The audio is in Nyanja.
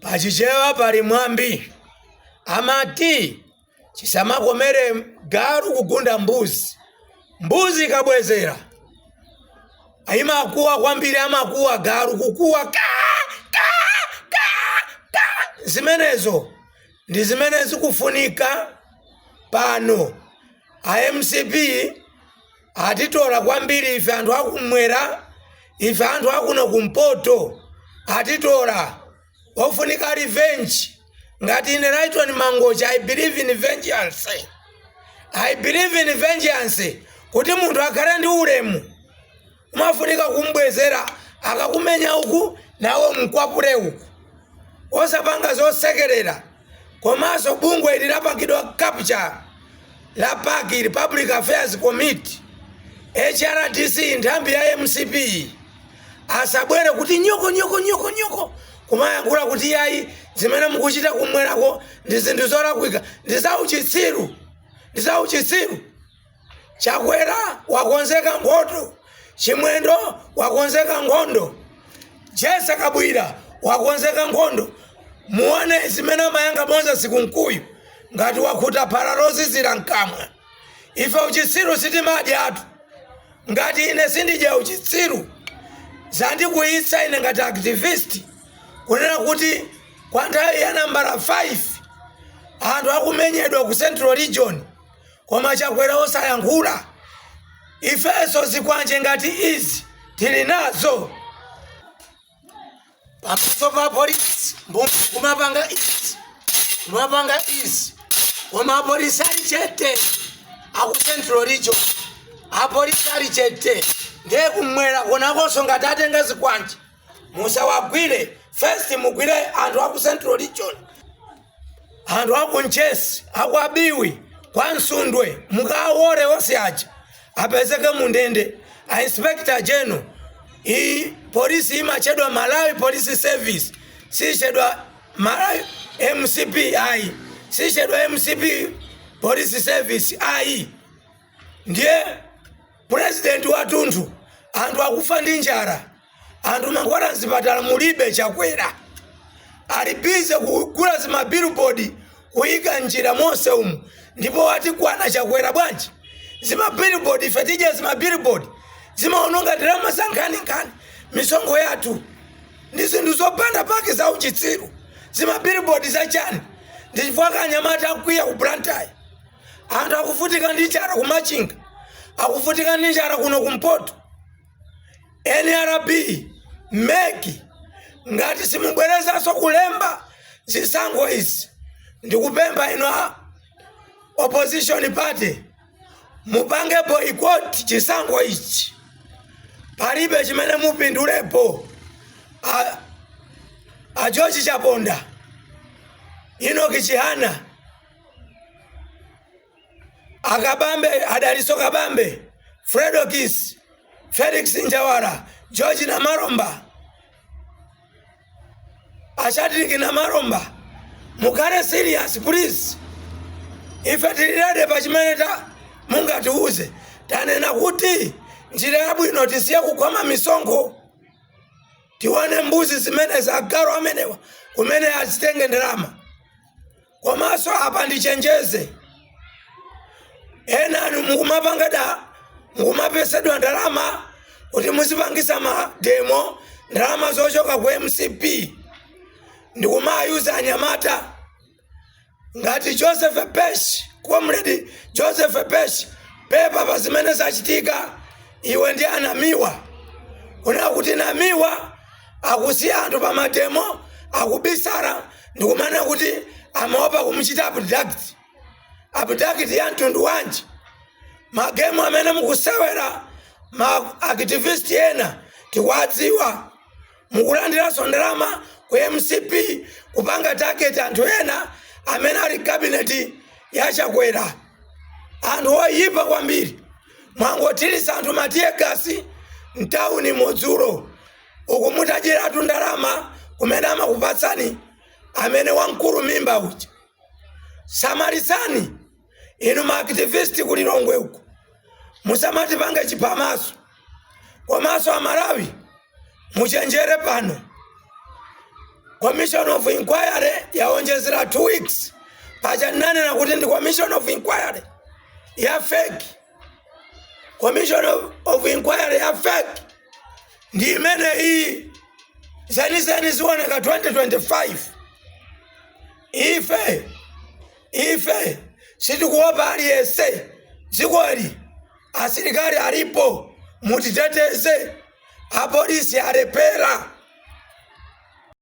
pachichewa pali mwambi. Amati chisamakomere galu kugunda mbuzi. Mbuzi ikabwezera imakuwa kwambiri, amakuwa galu kukuwa ka. Zimenezo ndi zimene zikufunika pano. AMCP atitola kwambiri ife anthu akumwera, ife anthu akuno kumpoto atitola. Wafunika revenge. Ngati ine Rayton Mangochi, I believe in vengeance. I believe in vengeance. Kuti munthu akhale ndi ulemu umafunika kumbwezera, akakumenya uku nawe mkwapule uku. Osapanga zosekerera. Komanso bungwe lilapangidwa capture la Paki Public Affairs Committee HRDC nthambi ya MCP asabwere kuti nyoko kumayankhula kuti yayi zimene mukuchita kumwerako ndi zinthu zolakwika, ndi zauchitsiru. Chakwera wakonzeka nkhondo, Chimwendo wakonzeka nkhondo, Jesse Kabwira wakonzeka nkhondo. Muone zimene mayanga bonza siku nkuyu ngati wakhuta phalarozi zira nkamwa. Ife uchitsiru sitimadi atu. Ngati ine sindidya uchitsiru zandikuyitsa ine ngati activist kunena kuti kwa nthawi ya nambala 5 anthu akumenyedwa ku Central Region koma Chakwera osayankhula. Ifeso zikwanje ngati izi tili nazo. Pamaso pa polisi kumapanga izi koma apolisi ali chete aku Central Region, apolisi ali chete ndiye kumwera konakonso ngati atenga zikwanje musawagwire. First mugwire anthu aku Central Region, anthu aku Nchesi, aku Abiwi, kwa Nsundwe, mukawore wose aja apezeke mundende. A Inspector General polisi imachedwa Malawi Police Service, si chedwa Malawi MCP ai, si chedwa MCP Police Service ai. Ndiye president watunthu anthu akufa ndi njala, anthu mankhwala mzipatala mulibe Chakwera. Ali bize kugula zima billboard kuyika njira monse umu, ndipo wati kwana Chakwera bwanji. Zima billboard ife tije zima billboard zimaononga drama sankhani misongo yathu ndi zinthu zopanda pake za uchitsiru. Zima billboard za chani ndi chifukwa Kanyamata akwiya ku Blantyre, anthu akufutika ndi njala ku Machinga, akufutika ndi njala kuno kumpoto. NRB Meki ngati simubwerezaso kulemba zisankho izi, ndikupempha ino opposition party mupange boycott chisankho ichi. Palibe chimene mupindulepo. A George Chaponda, Enoch Chihana, Akabambe, Adaliso Kabambe, Fredo Kiss, Felix Njawara, George Namaromba, Ashadriki Namaromba, mukare serious please. Ife tililade pachimeneta munga tuuze tanena kuti njira yabwino tisiya kukwama misongo. Tiwane mbuzi zimene zagaro amenewa kumene azitenge ndalama. Komanso apa ndichenjeze ena mukumapesedwa ndalama kuti muzipangisa mademo, ndalama zochoka ku MCP ndikumayuza anyamata ngati Joseph Pesh, Comrade Joseph Pesh, pepa pa zimene zachitika iwe ndi anamiwa. Kuna kuti namiwa akusiya anthu pa mademo akubisara ndikumana kuti amaopa kumuchita abduct ya mtundu wanji. Magemu amene mukusewera ma activist ena tikwadziwa mukulandiranso ndalama ku MCP kupanga target anthu ena amene ali cabinet ya Chakwera. Anthu oyipa kwambiri mwangotilisa anthu matiye gasi mtauni modzulo ukumutajira atu ndalama kumene amakupatsani amene wankulu mimba uja. Samarisani inu ma activist kulilongwe uku musamati pange chipamaso. Komanso Amalawi muchenjere pano. Commission of Inquiry yaonjezera 2 weeks. Paja nane na kuti ndi Commission of Inquiry ya fake. Commission of Inquiry ya fake. Ndi imene hii zeni ziwoneka 2025. Ife sitikuopa aliyese zikweli asilikali alipo mutiteteze, apolisi alepera